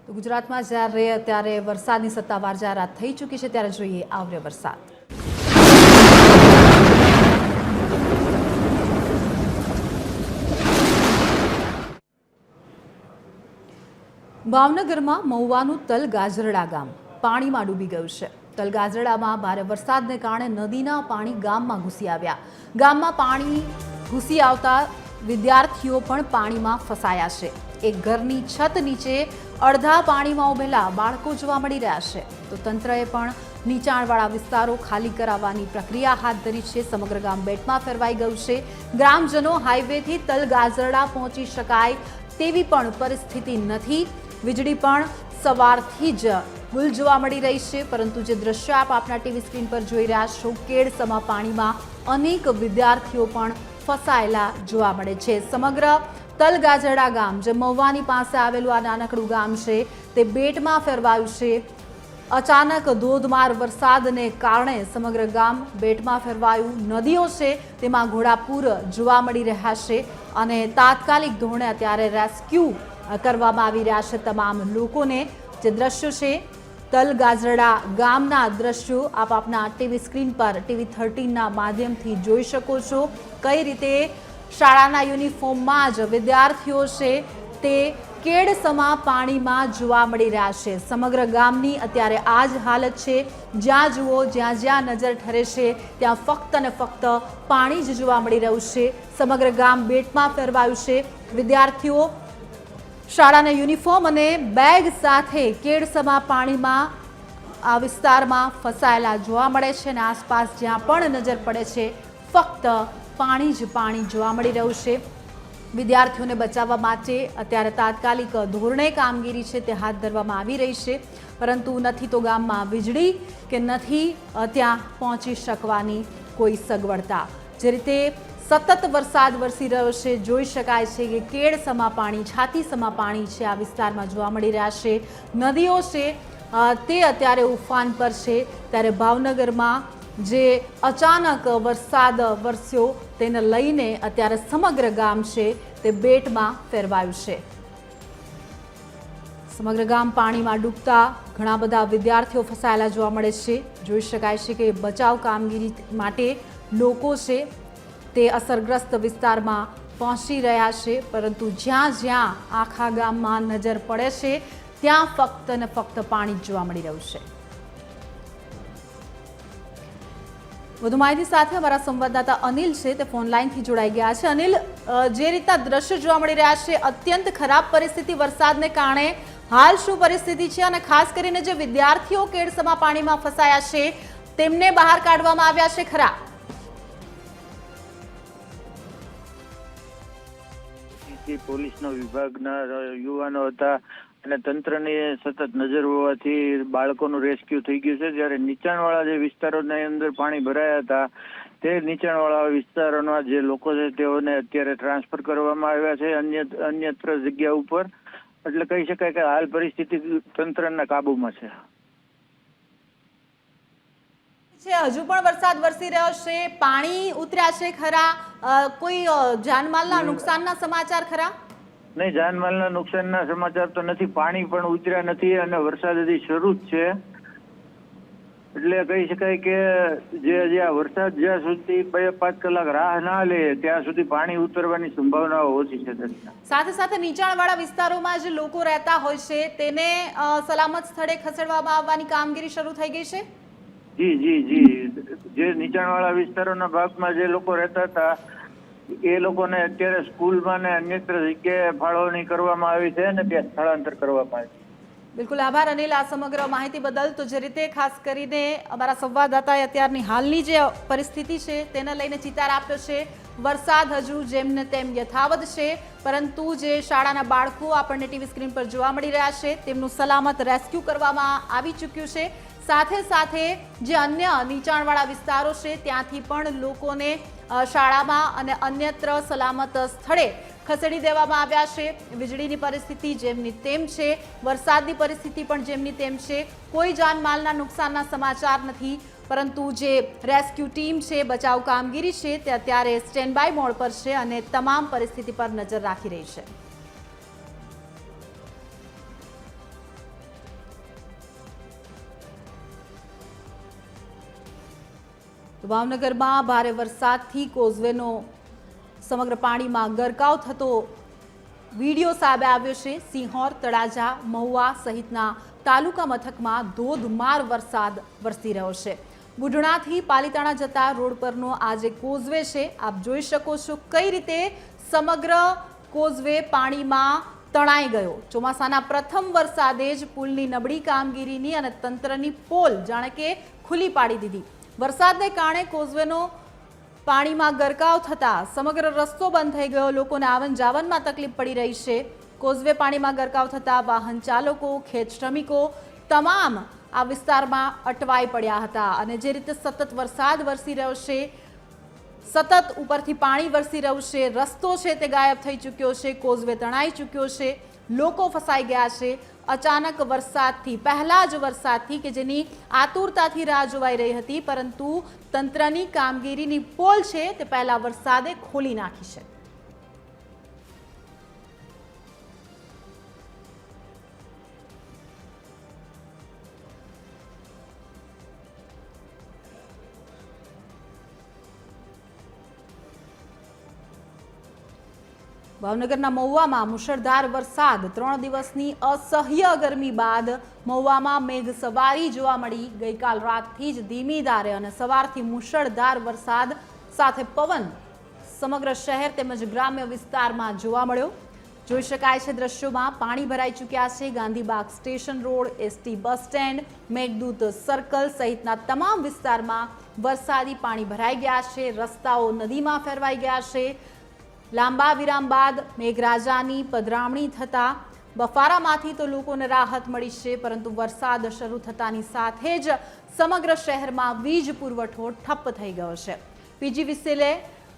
તો ગુજરાતમાં જ્યારે અત્યારે વરસાદની સત્તાવાર જાહેરાત થઈ ચૂકી છે ત્યારે જોઈએ આવ્યો વરસાદ। ભાવનગરમાં મહુવાનું તલગાજરડા ગામ પાણીમાં ડૂબી ગયું છે। તલગાજરડામાં ભારે વરસાદને કારણે નદીના પાણી ગામમાં ઘૂસી આવ્યા। ગામમાં પાણી ઘૂસી આવતા વિદ્યાર્થીઓ પણ પાણીમાં ફસાયા છે। એક ઘરની છત નીચે અડધા પાણીમાં ઉભેલા બાળકો જોવા મળી રહ્યા છે। તો તંત્રએ પણ નીચાણવાળા વિસ્તારો ખાલી કરાવવાની પ્રક્રિયા હાથ ધરી છે। સમગ્ર ગામ બેટમાં ફેરવાઈ ગયું છે। ગ્રામજનો હાઈવેથી તલગાજરડા પહોંચી શકાય તેવી પણ પરિસ્થિતિ નથી। વીજળી પણ સવારથી જ ગુલ જોવા મળી રહી છે। પરંતુ જે દ્રશ્ય આપ આપના ટીવી સ્ક્રીન પર જોઈ રહ્યા છો, કેડસમા પાણીમાં અનેક વિદ્યાર્થીઓ પણ ફસાયેલા જોવા મળે છે। સમગ્ર તલગાજરડા ગામ જે મહુવાની પાસે આવેલું આ નાનકડું ગામ છે તે બેટમાં ફેરવાયું છે। અચાનક ધોધમાર વરસાદને કારણે સમગ્ર ગામ બેટમાં ફેરવાયું। નદીઓ છે તેમાં ઘોડાપૂર જોવા મળી રહ્યા છે અને તાત્કાલિક ધોરણે અત્યારે રેસ્ક્યુ કરવામાં આવી રહ્યા છે તમામ લોકોને। જે દ્રશ્યો છે તલગાજરડા ગામના દ્રશ્યો આપ આપના ટીવી સ્ક્રીન પર TV 13ના માધ્યમથી જોઈ શકો છો। કઈ રીતે શાળાના યુનિફોર્મમાં જ વિદ્યાર્થીઓ છે તે કેડસમા પાણીમાં જોવા મળી રહ્યા છે। સમગ્ર ગામની અત્યારે આ જ હાલત છે। જ્યાં જુઓ જ્યાં નજર ઠરે છે ત્યાં ફક્ત ને ફક્ત પાણી જ જોવા મળી રહ્યું છે। સમગ્ર ગામ બેટમાં ફેરવાયું છે। વિદ્યાર્થીઓ શાળાના યુનિફોર્મ અને બેગ સાથે કેડસમા પાણીમાં આ વિસ્તારમાં ફસાયેલા જોવા મળે છે અને આસપાસ જ્યાં પણ નજર પડે છે ફક્ત પાણી જ પાણી જોવા મળી રહ્યું છે। વિદ્યાર્થીઓને બચાવવા માટે અત્યારે તાત્કાલિક ધોરણે કામગીરી છે તે હાથ ધરવામાં આવી રહી છે। પરંતુ નથી તો ગામમાં વીજળી કે નથી ત્યાં પહોંચી શકવાની કોઈ સગવડતા। જે રીતે સતત વરસાદ વરસી રહ્યો છે, જોઈ શકાય છે કે કેડસમા પાણી છાતીસમા પાણી છે આ વિસ્તારમાં જોવા મળી રહ્યા છે। નદીઓ છે તે અત્યારે ઉફાન પર છે। ત્યારે ભાવનગરમાં જે અચાનક વરસાદ વરસ્યો તેને લઈને અત્યારે સમગ્ર ગામ છે તે બેટમાં ફેરવાયું છે। સમગ્ર ગામ પાણીમાં ડૂબતા ઘણા બધા વિદ્યાર્થીઓ ફસાયેલા જોવા મળે છે। જોઈ શકાય છે કે બચાવ કામગીરી માટે લોકો છે તે અસરગ્રસ્ત વિસ્તારમાં પહોંચી રહ્યા છે। પરંતુ જ્યાં આખા ગામમાં નજર પડે છે ત્યાં ફક્ત ને ફક્ત પાણી જોવા મળી રહ્યું છે। વધુ માહિતી સાથે અમારા સંવાદદાતા અનિલ છે તે ફોન લાઈનથી જોડાઈ ગયા છે। અનિલ, જે રીતના દ્રશ્ય જોવા મળી રહ્યા છે, અત્યંત ખરાબ પરિસ્થિતિ વરસાદને કારણે હાલ શું પરિસ્થિતિ છે અને ખાસ કરીને જે વિદ્યાર્થીઓ કેડસમા પાણીમાં ફસાયા છે તેમને બહાર કાઢવામાં આવ્યા છે ખરા? પોલીસના વિભાગના યુવાનો હતા અને તંત્રની સતત નજર હોવાથી બાળકોનું રેસ્ક્યુ થઈ ગયું છે। જ્યારે નીચાણવાળા જે વિસ્તારોની અંદર પાણી ભરાયા હતા તે નીચાણવાળા વિસ્તારોના જે લોકો છે તેઓને અત્યારે ટ્રાન્સફર કરવામાં આવ્યા છે અન્યત્ર જગ્યા ઉપર। એટલે કહી શકાય કે હાલ પરિસ્થિતિ તંત્રના કાબુમાં છે। હજુ પણ વરસાદ વરસી રહ્યો છે, પાણી ઉતર્યા છે ખરા? કોઈ જાનમાલના નુકસાનના સમાચાર ખરા? નહીં, જાનમાલના નુકસાનના સમાચાર તો નથી। પાણી પણ ઉતર્યા નથી અને વરસાદ હજી શરૂ જ છે। એટલે કહી શકાય કે જે આ વરસાદ જ્યાં સુધી 2-5 કલાક રાહ ના લે ત્યાં સુધી પાણી ઉતરવાની સંભાવનાઓ ઓછી છે। સાથે સાથે નીચાણવાળા વિસ્તારોમાં જે લોકો રહેતા હોય છે તેને સલામત સ્થળે ખસેડવામાં આવવાની કામગીરી શરૂ થઈ ગઈ છે? જી, જે નીચાણવાળા વિસ્તારોના ભાગમાં જે લોકો રહેતા હતા એ લોકોને અત્યારે સ્કૂલમાં ને અન્યત્ર જગ્યાએ ફાળવણી કરવામાં આવી છે અને ત્યાં સ્થળાંતર કરવામાં આવ્યું છે। બિલકુલ, આભાર અનિલ આ સમગ્ર માહિતી બદલ। તો જે રીતે ખાસ કરીને અમારા સંવાદદાતાએ અત્યારની હાલની જે પરિસ્થિતિ છે તેને લઈને ચિતાર આપ્યો છે। વરસાદ હજુ જેમને તેમ યથાવત છે, પરંતુ જે શાળાના બાળકો આપણને ટીવી સ્ક્રીન પર જોવા મળી રહ્યા છે તેમનું સલામત રેસ્ક્યુ કરવામાં આવી ચૂક્યું છે। સાથે સાથે જે અન્ય નીચાણવાળા વિસ્તારો છે ત્યાંથી પણ લોકોને શાળામાં અને અન્યત્ર સલામત સ્થળે ખસેડી દેવામાં આવ્યા છે। વીજળીની પરિસ્થિતિ જેમની તેમ છે, વરસાદની પરિસ્થિતિ પણ જેમની તેમ છે। કોઈ જાનમાલના નુકસાનના સમાચાર નથી, પરંતુ જે રેસ્ક્યુ ટીમ છે, બચાવ કામગીરી છે તે અત્યારે સ્ટેન્ડ બાય મોડ પર છે અને તમામ પરિસ્થિતિ પર નજર રાખી રહી છે। તો ભાવનગરમાં ભારે વરસાદથી કોઝવેનો સમગ્ર પાણીમાં ગરકાવ થતો વિડીયો સામે આવ્યો છે। સિંહોર, તળાજા, મહુવા સહિતના તાલુકા મથકમાં ધોધમાર વરસાદ વરસી રહ્યો છે। બુઢણાથી પાલીતાણા જતા રોડ પરનો આ જે કોઝવે છે, આપ જોઈ શકો છો કઈ રીતે સમગ્ર કોઝવે પાણીમાં તણાઈ ગયો। ચોમાસાના પ્રથમ વરસાદે જ પુલની નબળી કામગીરીની અને તંત્રની પોલ જાણે કે ખુલ્લી પાડી દીધી। વરસાદને કારણે કોઝવેનો પાણીમાં ગરકાવ થતા સમગ્ર રસ્તો બંધ થઈ ગયો। લોકોને આવન જાવનમાં તકલીફ પડી રહી છે। કોઝવે પાણીમાં ગરકાવ થતા વાહન ચાલકો, ખેત શ્રમિકો તમામ આ વિસ્તારમાં અટવાઈ પડ્યા હતા। અને જે રીતે સતત વરસાદ વરસી રહ્યો છે, સતત ઉપરથી પાણી વરસી રહ્યું છે, રસ્તો છે તે ગાયબ થઈ ચૂક્યો છે, કોઝવે તણાઈ ચૂક્યો છે, લોકો ફસાઈ ગયા છે। અચાનક વરસાદથી, પહેલા જ વરસાદથી કે જેની આતુરતાથી રાહ જોવાઈ રહી હતી, પરંતુ તંત્રની કામગીરીની પોલ છે તે પહેલા વરસાદે ખોલી નાખી છે। ભાવનગરના મહુવામાં મુશળધાર વરસાદ, 3 દિવસની અસહ્ય ગરમી બાદ મહુવામાં મેઘ સવારી જોવા મળી। ગઈકાલ રાતથી જ ધીમી ધારે અને સવારથી મુશળધાર વરસાદ સાથે પવન સમગ્ર શહેર તેમજ ગ્રામ્ય વિસ્તારમાં જોવા મળ્યો। જોઈ શકાય છે દ્રશ્યોમાં પાણી ભરાઈ ચૂક્યા છે। Gandhibagh station road, ST bus stand, Meghdoot circle સહિતના તમામ વિસ્તારમાં વરસાદી પાણી ભરાઈ ગયા છે। રસ્તાઓ નદીમાં ફેરવાઈ ગયા છે। લાંબા વિરામ બાદ મેઘરાજાની પધરામણી થતા બફારામાંથી તો લોકોને રાહત મળી છે, પરંતુ વરસાદ શરૂ થતાની સાથે જ સમગ્ર શહેરમાં વીજ પુરવઠો ઠપ્પ થઈ ગયો છે। પીજીવીસીએલે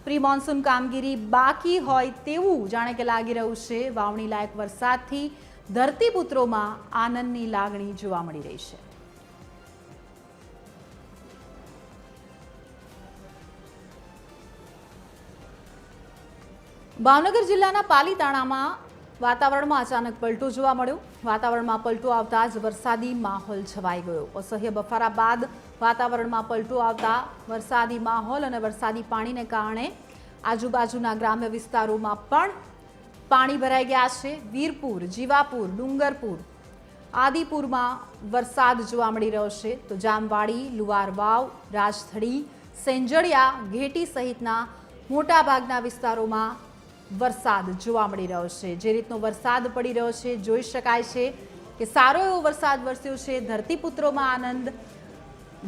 પ્રી મોન્સૂન કામગીરી બાકી હોય તેવું જાણે કે લાગી રહ્યું છે। વાવણી લાયક વરસાદથી ધરતીપુત્રોમાં આનંદની લાગણી જોવા મળી રહી છે। ભાવનગર જિલ્લાના પાલીતાણામાં વાતાવરણમાં અચાનક પલટો જોવા મળ્યો। વાતાવરણમાં પલટો આવતા જ વરસાદી માહોલ છવાઈ ગયો। અસહ્ય બફારા બાદ વાતાવરણમાં પલટો આવતા વરસાદી માહોલ અને વરસાદી પાણીને કારણે આજુબાજુના ગ્રામ્ય વિસ્તારોમાં પણ પાણી ભરાઈ ગયા છે। વીરપુર, જીવાપુર, ડુંગરપુર, આદિપુરમાં વરસાદ જોવા મળી રહ્યો છે, તો જામવાડી, લુવારવાવ, રાજથળી, સેંજળિયા, ઘેટી સહિતના મોટાભાગના વિસ્તારોમાં વરસાદ જોવા મળી રહ્યો છે। જે રીતનો વરસાદ પડી રહ્યો છે, જોઈ શકાય છે કે સારો એવો વરસાદ વરસ્યો છે। ધરતીપુત્રોમાં આનંદ,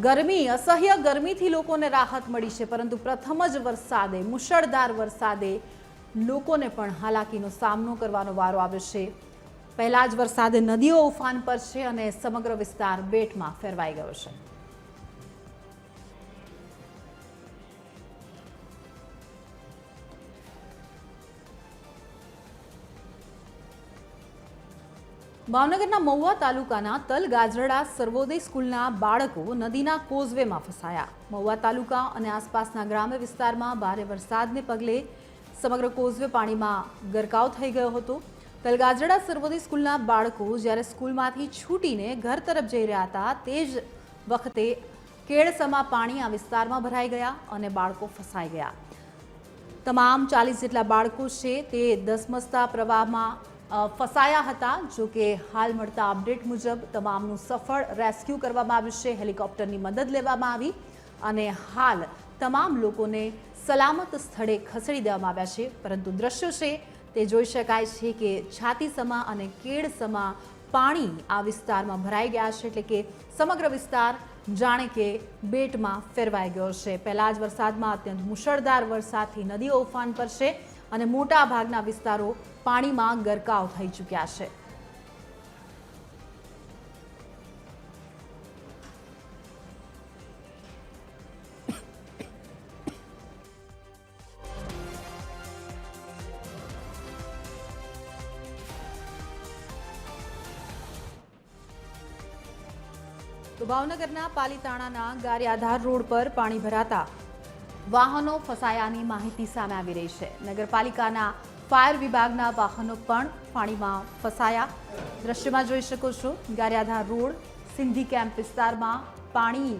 ગરમી, અસહ્ય ગરમીથી લોકોને રાહત મળી છે, પરંતુ પ્રથમ જ વરસાદે, મુશળધાર વરસાદે લોકોને પણ હાલાકીનો સામનો કરવાનો વારો આવ્યો છે। પહેલા જ વરસાદે નદીઓ ઉફાન પર છે અને સમગ્ર વિસ્તાર બેટમાં ફેરવાઈ ગયો છે। ભાવનગરના મહુવા તાલુકાના તલગાજરડા સર્વોદય સ્કૂલના બાળકો નદીના કોઝવેમાં ફસાયા। મહુવા તાલુકા અને આસપાસના ગ્રામ્ય વિસ્તારમાં ભારે વરસાદને પગલે સમગ્ર કોઝવે પાણીમાં ગરકાવ થઈ ગયો હતો। તલગાજરડા સર્વોદય સ્કૂલના બાળકો જ્યારે સ્કૂલમાંથી છૂટીને ઘર તરફ જઈ રહ્યા હતા, તે જ વખતે કેળસમા પાણી આ વિસ્તારમાં ભરાઈ ગયા અને બાળકો ફસાઈ ગયા। તમામ 40 જેટલા બાળકો છે તે ધસમસતા પ્રવાહમાં ફસાયા હતા। જો કે હાલ મળતા અપડેટ મુજબ તમામનું સફળ રેસ્ક્યુ કરવામાં આવ્યું છે। હેલિકોપ્ટરની મદદ લેવામાં આવી અને હાલ તમામ લોકોને સલામત સ્થળે ખસેડી દેવામાં આવ્યા છે। પરંતુ દ્રશ્યો છે તે જોઈ શકાય છે કે છાતીસમા અને કેળસમા પાણી આ વિસ્તારમાં ભરાઈ ગયા છે, એટલે કે સમગ્ર વિસ્તાર જાણે કે બેટમાં ફેરવાઈ ગયો છે। પહેલા જ વરસાદમાં અત્યંત મુશળધાર વરસાદથી નદીઓ ઉફાન પર છે અને મોટા ભાગના વિસ્તારો પાણીમાં ગરકાવ થઈ ચૂક્યા છે। તો ભાવનગરના પાલીતાણાના ગારિયાધાર રોડ પર પાણી ભરાતા વાહનો ફસાયાની માહિતી સામે આવી રહી છે। નગરપાલિકાના ફાયર વિભાગના વાહનો પણ પાણીમાં ફસાયા। દ્રશ્યમાં જોઈ શકો છો ગારિયાધાર રોડ, સિંધી કેમ્પ વિસ્તારમાં પાણી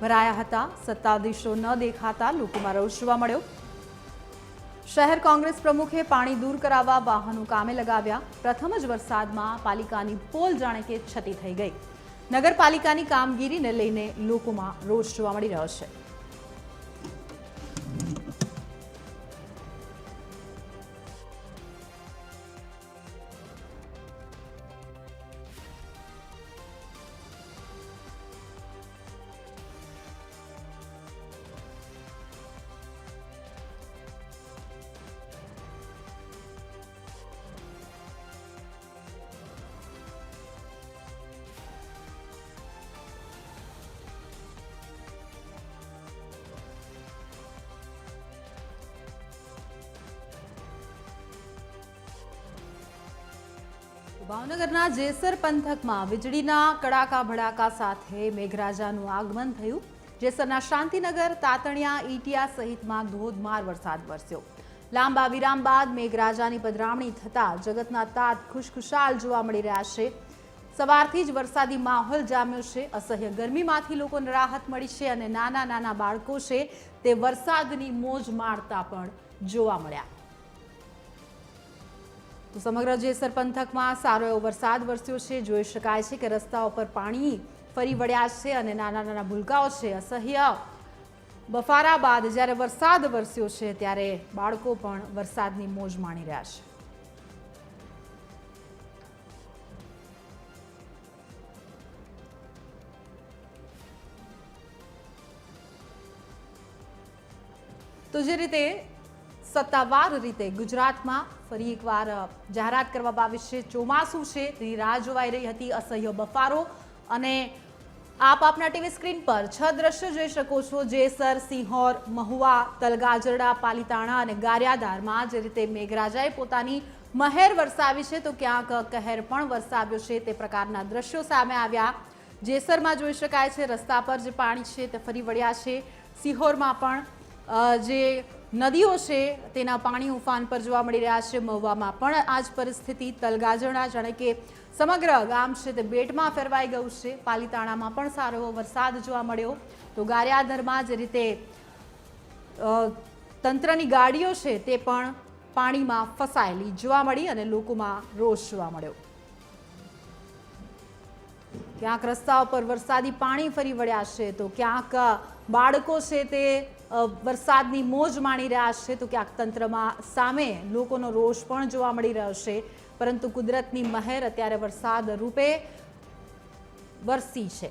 ભરાયા હતા। સત્તાધીશો ન દેખાતા લોકોમાં રોષ જોવા મળ્યો। શહેર કોંગ્રેસ પ્રમુખે પાણી દૂર કરાવવા વાહનો કામે લગાવ્યા। પ્રથમ જ વરસાદમાં પાલિકાની પોલ જાણે કે છતી થઈ ગઈ। નગરપાલિકાની કામગીરીને લઈને લોકોમાં રોષ જોવા મળી રહ્યો છે। ભાવનગરના જેસર પંથકમાં વીજળીના કડાકા ભડાકા સાથે મેઘરાજાનું આગમન થયું। જેસરના શાંતિનગર, તાતણિયા, ઈટિયા સહિતમાં ધોધમાર વરસાદ વરસ્યો। લાંબા વિરામ બાદ મેઘરાજાની પધરામણી થતા જગતના તાત ખુશખુશાલ જોવા મળી રહ્યા છે। સવારથી જ વરસાદી માહોલ જામ્યો છે। અસહ્ય ગરમીમાંથી લોકોને રાહત મળી છે અને નાના નાના બાળકો છે તે વરસાદની મોજ માણતા પણ જોવા મળ્યા। તો સમગ્ર જેસર પંથકમાં સારો એવો વરસાદ વરસ્યો છે। જોઈ શકાય છે કે રસ્તાઓ પર પાણી ફરી વળ્યા છે અને નાના નાના ભૂલકાઓ છે। અસહ્ય બફારા બાદ જ્યારે વરસાદ વરસ્યો છે ત્યારે બાળકો પણ વરસાદની મોજ માણી રહ્યા છે। તો જે રીતે સત્તાવાર રીતે ગુજરાતમાં ફરી એકવાર જાહેરાત કરવામાં આવી છે। ચોમાસું છે તેની રાહ જોવાઈ રહી હતી। અસહ્ય બફારો અને આપ આપના ટીવી સ્ક્રીન પર 6 દ્રશ્યો જોઈ શકો છો। જેસર, સિંહોર, મહુવા, તલગાજરડા, પાલીતાણા અને ગારિયાધારમાં જે રીતે મેઘરાજાએ પોતાની મહેર વરસાવી છે તો ક્યાંક કહેર પણ વરસાવ્યો છે તે પ્રકારના દ્રશ્યો સામે આવ્યા। જેસરમાં જોઈ શકાય છે રસ્તા પર જે પાણી છે તે ફરી વળ્યા છે। સિંહોરમાં પણ જે નદીઓ છે તેના પાણી ઉફાન પર જોવા મળી રહ્યા છે। મહુવામાં પણ આ જ પરિસ્થિતિ। તલગાજરડા જાણે કે સમગ્ર ગામ છે તે બેટમાં ફેરવાઈ ગયું છે। પાલીતાણામાં પણ સારો એવો વરસાદ જોવા મળ્યો। તો ગારિયાધારમાં જે રીતે તંત્રની ગાડીઓ છે તે પણ પાણીમાં ફસાયેલી જોવા મળી અને લોકોમાં રોષ જોવા મળ્યો। ક્યાંક રસ્તાઓ પર વરસાદી પાણી ફરી વળ્યા છે તો ક્યાંક બાળકો છે તે વરસાદની મોજ માણી રહ્યા છે તો ક્યાંક તંત્રમાં સામે લોકોનો રોષ પણ જોવા મળી રહ્યો છે। પરંતુ કુદરતની મહેર અત્યારે વરસાદ રૂપે વરસી છે।